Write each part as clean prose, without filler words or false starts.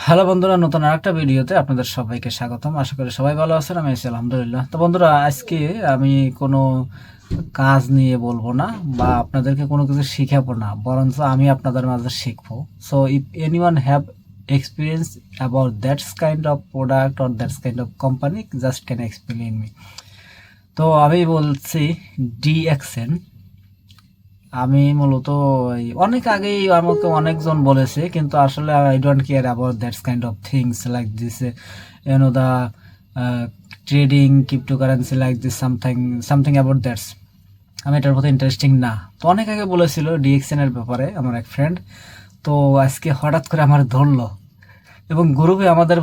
Hello বন্ধুরা, নতুন আরেকটা ভিডিওতে আপনাদের সবাইকে স্বাগতম। আশা করি সবাই ভালো আছেন। আমি আছি আলহামদুলিল্লাহ। তো বন্ধুরা, আজকে আমি কোনো কাজ নিয়ে বলবো না বা আপনাদেরকে কোনো কিছু শিখাবো না, বরঞ্চ আমি আপনাদের মাঝে শিখবো। So if anyone have experience about that's kind of product or that's kind of company, just can explain me. তো আমি বলছি ডিএক্সএন। আমি মূলত অনেক আগেই আমাকে অনেকজন বলেছে, কিন্তু আসলে I don't care about that's kind of things like this, the trading cryptocurrency like this, something something about that's. আমি এটার প্রতি ইন্টারেস্টিং না। তো অনেক আগে বলেছিল ডিএক্সএন এর ব্যাপারে আমার এক ফ্রেন্ড। তো আজকে হঠাৎ করে আমার ধরলো, এবং গ্রুপে আমাদের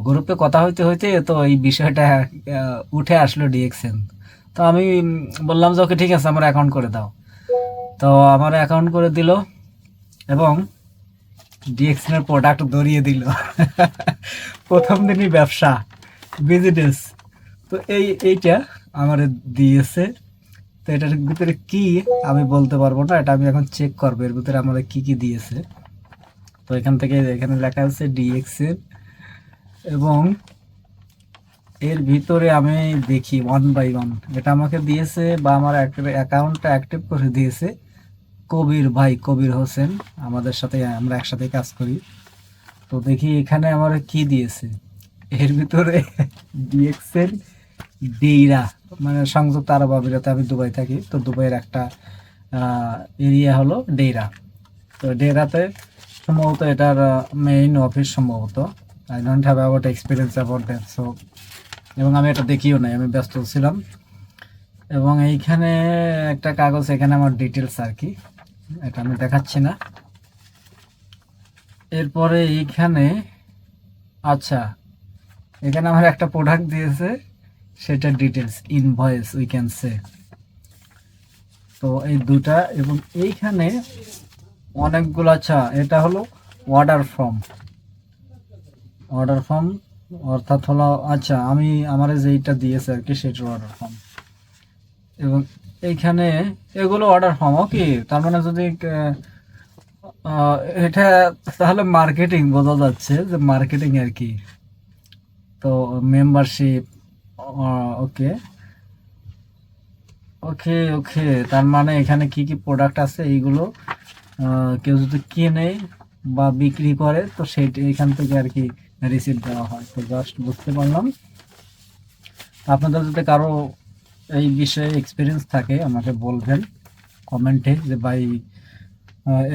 গ্রুপে কথা হইতে হইতে তো এই বিষয়টা উঠে আসলো ডিএক্সএন। তো আমি বললাম যে ওকে, ঠিক আছে, আমার অ্যাকাউন্ট করে দাও। তো আমার অ্যাকাউন্ট করে দিল এবং ডিএক্সএন এর প্রোডাক্ট ধরিয়ে দিল। প্রথম দিনই ব্যবসা, বিজনেস। তো এইটা আমার দিয়েছে। তো এটার ভিতরে কি আমি বলতে পারবো না, এটা আমি এখন চেক করবো এর ভিতরে আমার কি কি দিয়েছে। তো এখান থেকে এখানে লেখা আছে ডিএক্সএন, এবং এর ভিতরে আমি দেখি ওয়ান বাই ওয়ান এটা আমাকে দিয়েছে বা আমার অ্যাকাউন্টটা অ্যাক্টিভ করে দিয়েছে কবির ভাই, কবির হোসেন। আমাদের সাথে আমরা একসাথে কাজ করি। তো দেখি এখানে আমার কি দিয়েছে এর ভিতরে। ডিএক্সএল ডেইরা, মানে সংযুক্ত আরব আমিরাতে, আমি দুবাই থাকি। তো দুবাইয়ের একটা এরিয়া হলো ডেইরা। তো ডেইরাতে সম্ভবত এটার মেইন অফিস সম্ভবত। I don't have about experience about that. So এবং আমি এটা দেখিও নাই, আমি ব্যস্ত ছিলাম। এবং এইখানে একটা কাগজ, এখানে আমার ডিটেলস আর কি, এটা আমি দেখাচ্ছি না। এরপরে এইখানে, আচ্ছা, এখানে আমার একটা প্রোডাক্ট দিয়েছে, সেটা details invoice we can say. তো এই দুটা, এবং এইখানে অনেকগুলো। আচ্ছা, এটা হলো অর্ডার ফর্ম। অর্ডার ফর্ম অর্থাৎ হলো, আচ্ছা, আমি আমার যেইটা দিয়েছে আর কি সেটার অর্ডার ফর্ম। এবং এইখানে এগুলো অর্ডার ফর্ম। ওকে, তার মানে যদি আহ, এটা তাহলে মার্কেটিং বোঝা যাচ্ছে, যে মার্কেটিং আর কি। তো মেম্বারশিপ, ওকে ওকে ওকে, তার মানে এখানে কি কি প্রোডাক্ট আছে এইগুলো কেউ যদি কিনে বা বিক্রি করে তো সেইটা এখান থেকে আর কি রিসিপ্ট দেওয়া হয়। তো জাস্ট বুঝতে পারলাম। আপনাদের যদি কারো এই বিষয়ে এক্সপিরিয়েন্স থাকে আমাকে বলবেন কমেন্টে, যে ভাই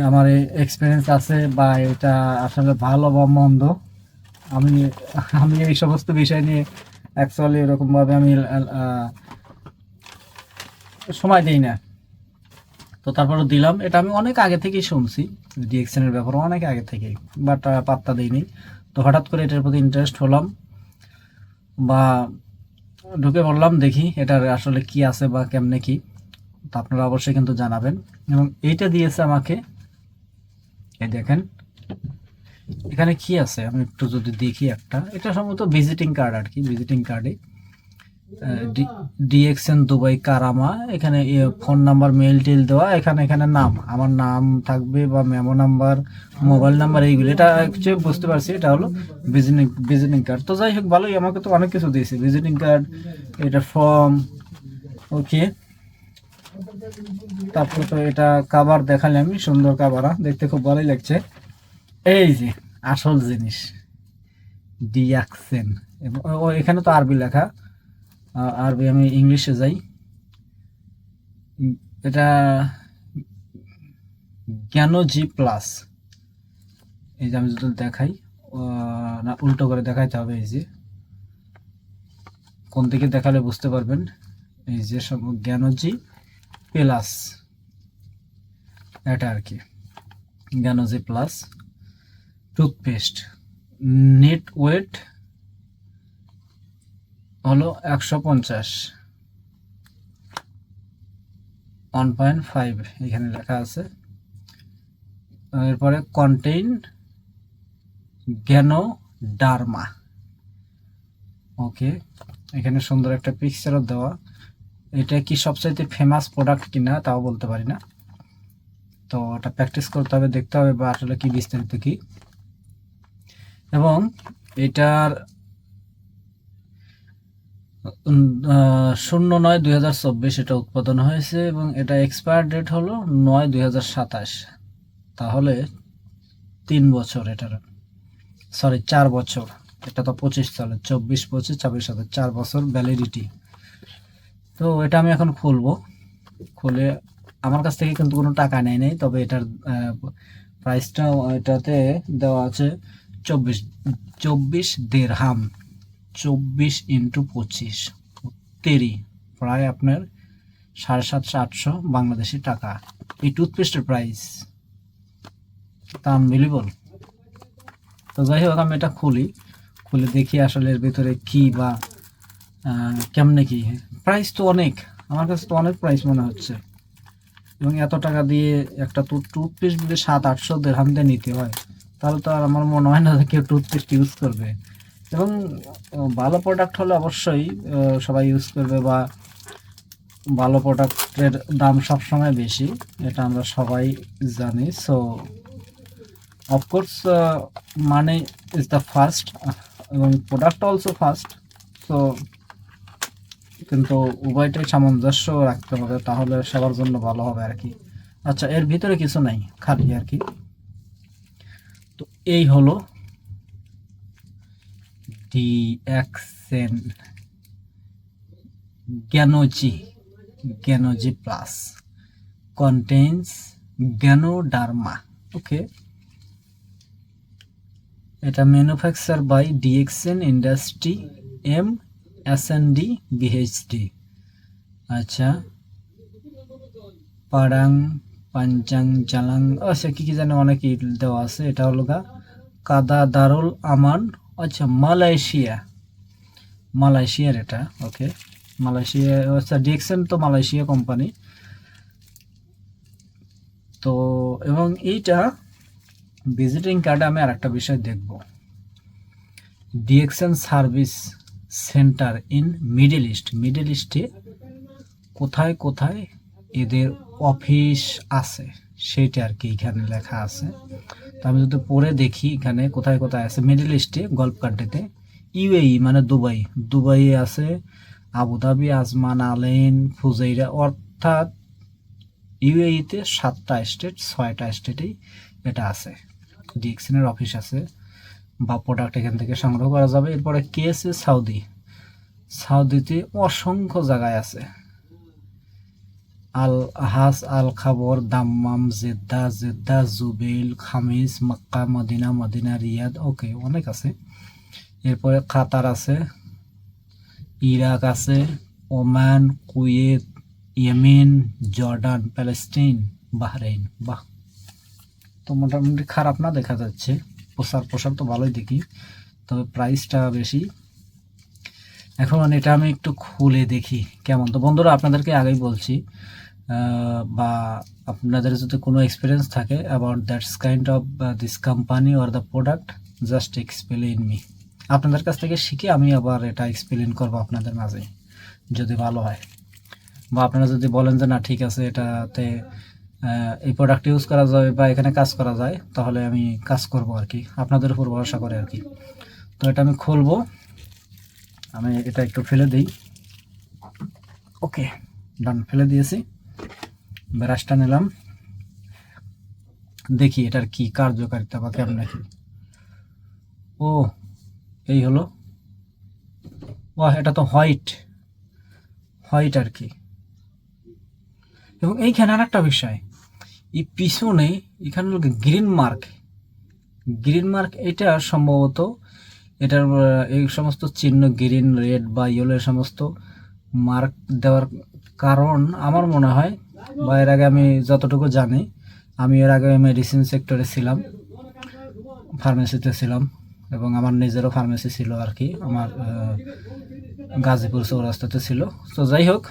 আমার এক্সপিরিয়েন্স আছে বা এটা আসলে ভালো বা মন্দ। আমি আমি এই সমস্ত বিষয় নিয়ে অ্যাকচুয়ালি এরকমভাবে আমি সময় দিই না। তো তারপরে দিলাম। এটা আমি অনেক আগে থেকেই শুনছি ডিএক্সএন এর ব্যাপারে, অনেক আগে থেকেই, বাট পাত্তা দিইনি। তো হঠাৎ করে এটার প্রতি ইন্টারেস্ট হলাম, বা ঢুকে পড়লাম, দেখি এটার আসলে কি আছে বা কেমনে কি। তো আপনারা অবশ্যই কিন্তু জানাবেন। এবং এইটা দিয়েছে আমাকে, এই দেখেন এখানে কি আছে, আমি একটু যদি দেখি। একটা, এটা সম্ভবত ভিজিটিং কার্ড আর কি, ভিজিটিং কার্ডে ডিএক্সএন দুবাই কারামা, এখানে ফোন নাম্বার, মেল টেল দেওয়া, এখানে এখানে নাম, আমার নাম থাকবে বা মেমো নাম্বার, মোবাইল নাম্বার, এইগুলো। এটা অ্যাকচুয়ালি বুঝতে পারছি এটা হলো ভিজিটিং ভিজিটিং কার্ড। তো যাই হোক, ভালোই, আমাকে তো অনেক কিছু দিয়েছে, ভিজিটিং কার্ড, এটা ফর্ম, ওকে। তারপরে তো এটা কাভার দেখালে আমি, সুন্দর কাভার, দেখতে খুব ভালোই লাগছে। এই যে আসল জিনিস, ডিএক্সএন। ও এখানে তো আরবি লেখা, আরবি, আমি ইংলিশে যাই। এটা জ্ঞানো জি প্লাস। এই যে আমি যদি দেখাই, না উল্টো করে দেখাইতে হবে, এই যে কোন দিকে দেখালে বুঝতে পারবেন। এই যে সব জ্ঞানো জি প্লাস, এটা আর কি Ganozhi plus toothpaste. Net weight হলো 150, 1.5 এখানে লেখা আছে। এরপরে কন্টেইন জ্ঞানো ডার্মা, ওকে। এখানে সুন্দর একটা পিকচারও দেওয়া। এটা কি সবচাইতে ফেমাস প্রোডাক্ট কিনা তাও বলতে পারি না। তো ওটা প্র্যাকটিস করতে হবে, দেখতে হবে বা আসলে কি বিস্তারিত কি। এবং এটার 09/2024 এটা উৎপাদন হয়েছে এবং এটা এক্সপায়ার ডেট হলো 9/2027। তাহলে 3 বছর এটার, সরি 4 বছর। এটা তো 25 সালে, 24, 25, 26 সালে 4 বছর ভ্যালিডিটি। তো এটা আমি এখন খুলবো। খুলে আমার কাছ থেকে কিন্তু কোনো টাকা নেয় নাই, তবে এটার প্রাইসটা এটাতে দেওয়া আছে 24 দিরহাম। 24 × 25 তেরি, প্রায় আপনার 750-800 বাংলাদেশি টাকা। এই টুথপেস্টের প্রাইস তা আনবিলিভেবল। তো যাই হোক, আমি এটা খুলে দেখি আসলে এর ভিতরে কি বা কেমনে কি। প্রাইস তো অনেক, আমার কাছে তো অনেক প্রাইস মনে হচ্ছে। এবং এত টাকা দিয়ে একটা টুথপেস্ট যদি 700-800 দিরহাম দিয়ে নিতে হয়, তাহলে তো আর আমার মনে হয় না যে কেউ টুথপেস্ট ইউজ করবে। এবং ভালো প্রোডাক্ট হলে অবশ্যই সবাই ইউজ করবে, বা ভালো প্রোডাক্টের দাম সবসময় বেশি, এটা আমরা সবাই জানি। So of course money is the first, এবং প্রোডাক্ট অলসো ফার্স্ট। সো কিন্তু উভয়টাই সামঞ্জস্য রাখতে হবে, তাহলে সবার জন্য ভালো হবে আর কি। আচ্ছা, এর ভিতরে কিছু নাই, খালি আর কি। তো এই হলো DXN Ganozhi plus contains Ganoderma. Okay, এটা manufacture by DXN industry M SND BHD. আচ্ছা, পাড়াং পাঞ্চাং জালাং, আচ্ছা কি কি জানে অনেক দেওয়া আছে। এটা হলো কাদা দারুল আমান। আচ্ছা, মালয়েশিয়ার এটা। ওকে, মালয়েশিয়া, আচ্ছা ডিএক্সএন তো মালয়েশিয়া কোম্পানি। তো এবং এইটা ভিজিটিং কার্ডে আমি আর একটা বিষয় দেখব, DXN service centre in middle ইস্টে কোথায় কোথায় এদের অফিস আছে সেটা আর কি এখানে লেখা আছে। তো আমি যদি পড়ে দেখি এখানে কোথায় কোথায় আছে। মিডল ইস্টে গল্ফ কান্ট্রিতে, ইউএই মানে দুবাই আছে, আবুধাবি, আজমান, আলেন, ফুজাইরা, অর্থাৎ ইউএইতে 7টা স্টেট, 6টা স্টেটেই এটা আছে, ডিএক্সএনের অফিস আছে বা প্রোডাক্ট এখান থেকে সংগ্রহ করা যাবে। এরপরে কেএসএ সাউদিতে অসংখ্য জায়গায় আছে, আল আহাস, আল খাবর, দাম্মাম, জেদ্দা, জুবেল, খামিস, মক্কা, মদিনা, রিয়াদ। ওকে, অনেক আছে। এরপরে কাতার আছে, ইরাক আছে, Oman, Kuwait, Yemen, Jordan, Palestine, Bahrain. বাহ, তো মোটামুটি খারাপ না দেখা যাচ্ছে। পোশাক তো ভালোই দেখি, তবে প্রাইসটা বেশি। এখন এটা আমি একটু খুলে দেখি কেমন। তো বন্ধুরা, আপনাদেরকে আগেই বলছি, বা আপনাদের যদি কোনো এক্সপিরিয়েন্স থাকে about that's kind of this company or the product, just explain me. আপনাদের কাছ থেকে শিখে আমি আবার এটা এক্সপ্লেইন করবো আপনাদের মাঝে, যদি ভালো হয়। বা আপনারা যদি বলেন যে না ঠিক আছে, এটাতে এই প্রোডাক্ট ইউজ করা যাবে বা এখানে কাজ করা যায়, তাহলে আমি কাজ করব আর কি, আপনাদের উপর ভরসা করে আর কি। তো এটা আমি খুলবো, আমি এটা একটু ফেলে দিই। ওকে, ডান, ফেলে দিয়েছি। ব্রাশটা নিলাম, দেখি এটার কি কার্যকারিতা বা কেমন নাকি। ও, এই হলো। ও, এটা তো হোয়াইট আর কি। এবং এইখানে আর একটা বিষয়, এই পিছনে এখানে গ্রিন মার্ক, এটা সম্ভবত এটার এই সমস্ত চিহ্ন গ্রিন, রেড বা ইয়েলো সমস্ত মার্ক দেওয়ার কারণ আমার মনে হয়, বা এর আগে আমি যতটুকু জানি, আমি এর আগে মেডিসিন সেক্টরে ছিলাম, ফার্মেসিতে ছিলাম, এবং আমার নিজেরও ফার্মেসি ছিল আর কি, আমার গাজীপুর চৌরাস্তাতে ছিল। তো যাই হোক,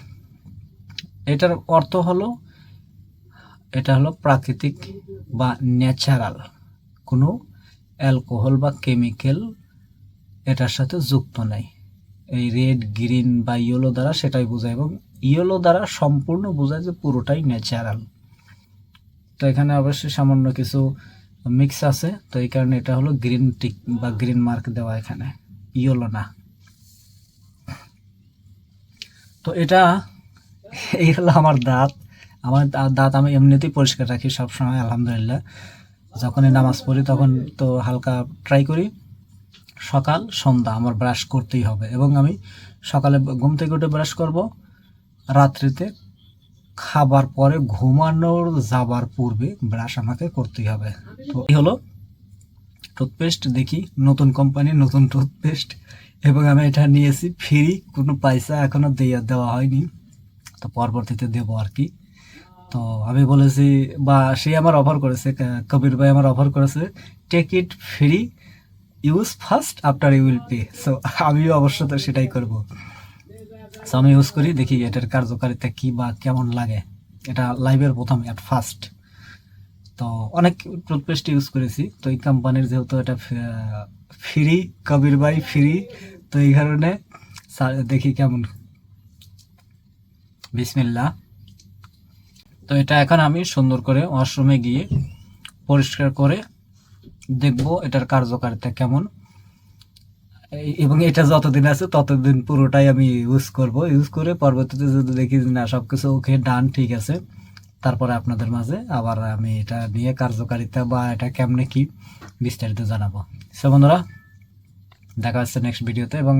এটার অর্থ হলো এটা হলো প্রাকৃতিক বা ন্যাচারাল, কোনো অ্যালকোহল বা কেমিক্যাল এটার সাথে যুক্ত নাই। এই রেড, গ্রিন বা ইয়েলো দ্বারা সেটাই বোঝায়, এবং ইয়েলো দ্বারা সম্পূর্ণ বোঝায় যে পুরোটাই ন্যাচারাল। তো এখানে অবশ্যই সামান্য কিছু মিক্স আছে, তো এই কারণে এটা হলো গ্রিন টিক বা গ্রিন মার্ক দেওয়া, এখানে ইয়েলো না। তো এই হলো আমার দাঁত। আমার দাঁত আমি এমনিতেই পরিষ্কার রাখি সবসময় আলহামদুলিল্লাহ। যখনই নামাজ পড়ি তখন তো হালকা ট্রাই করি, সকাল সন্ধ্যা আমার ব্রাশ করতেই হবে, এবং আমি সকালে ঘুম থেকে উঠে ব্রাশ করব, রাত্রিতে খাবার পরে ঘুমানোর যাবার পূর্বে ব্রাশ আমাকে করতেই হবে। তো এই হলো টুথপেস্ট, দেখি নতুন কোম্পানি নতুন টুথপেস্ট, এবং আমি এটা নিয়েছি ফ্রি, কোনো পয়সা এখনো দেওয়া হয়নি, তো পরবর্তীতে দেবো আর কি। তো আমি বলেছি, বা সে আমার অফার করেছে, কবির ভাই আমার অফার করেছে, take it free, use first after you will pay. So আমিও অবশ্য তো সেটাই করব। সো আমি ইউজ করি, দেখি এটার কার্যকারিতা কি বা কেমন লাগে। এটা লাইভের প্রথম অ্যাট ফার্স্ট। তো অনেক টুথপেস্ট ইউজ করেছি, তো এই কোম্পানির যেহেতু এটা ফ্রি, কবির ভাই ফ্রি, তো এই কারণে দেখি কেমন। বিসমিল্লাহ। তো এটা এখন আমি সুন্দর করে ওয়াশরুমে গিয়ে পরিষ্কার করে দেখব এটার কার্যকারিতা কেমন, এবং এটা যতদিন আছে ততদিন পুরোটাই আমি ইউজ করব। ইউজ করে পরবর্তীতে যদি দেখি না সব কিছু ওকে ডান ঠিক আছে, তারপরে আপনাদের মাঝে আবার আমি এটা নিয়ে কার্যকারিতা বা এটা কেমনে কি বিস্তারিত জানাবো। সো বন্ধুরা, দেখা হচ্ছে নেক্সট ভিডিওতে। এবং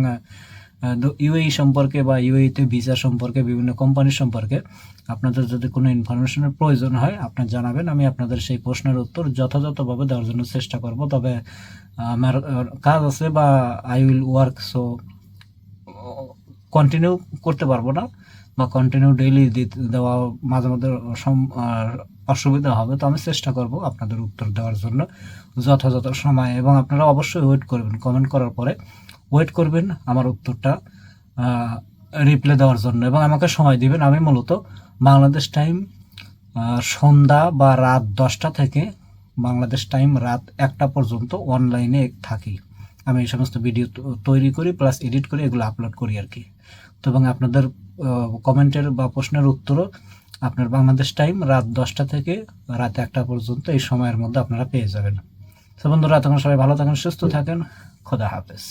ইউএই সম্পর্কে বা ইউএইতে ভিসা সম্পর্কে, বিভিন্ন কোম্পানির সম্পর্কে আপনাদের যদি কোনো ইনফরমেশনের প্রয়োজন হয় আপনার জানাবেন, আমি আপনাদের সেই প্রশ্নের উত্তর যথাযথভাবে দেওয়ার জন্য চেষ্টা করব। তবে আমার কাজ আছে বা I will work, so continue করতে পারবো না, বা কন্টিনিউ ডেইলি দেওয়া মাঝে মধ্যে অসুবিধা হবে। তো আমি চেষ্টা করব আপনাদের উত্তর দেওয়ার জন্য যথাযথ সময়, এবং আপনারা অবশ্যই ওয়েট করবেন, কমেন্ট করার পরে ওয়েট করবেন আমার উত্তরটা রিপ্লাই দেওয়ার জন্য, এবং আমাকে সময় দিবেন। আমি মূলত বাংলাদেশ টাইম সন্ধ্যা বা রাত 10টা থেকে বাংলাদেশ টাইম রাত 1টা পর্যন্ত অনলাইনে থাকি। আমি এই সমস্ত ভিডিও তৈরি করি, প্লাস এডিট করে এগুলো আপলোড করি আর কি। তো এবং আপনাদের কমেন্টের বা প্রশ্নের উত্তরও আপনার বাংলাদেশ টাইম রাত 10টা থেকে রাত 1টা পর্যন্ত এই সময়ের মধ্যে আপনারা পেয়ে যাবেন। তো বন্ধুরা, তখন সবাই ভালো থাকেন, সুস্থ থাকেন, খোদা হাফেজ।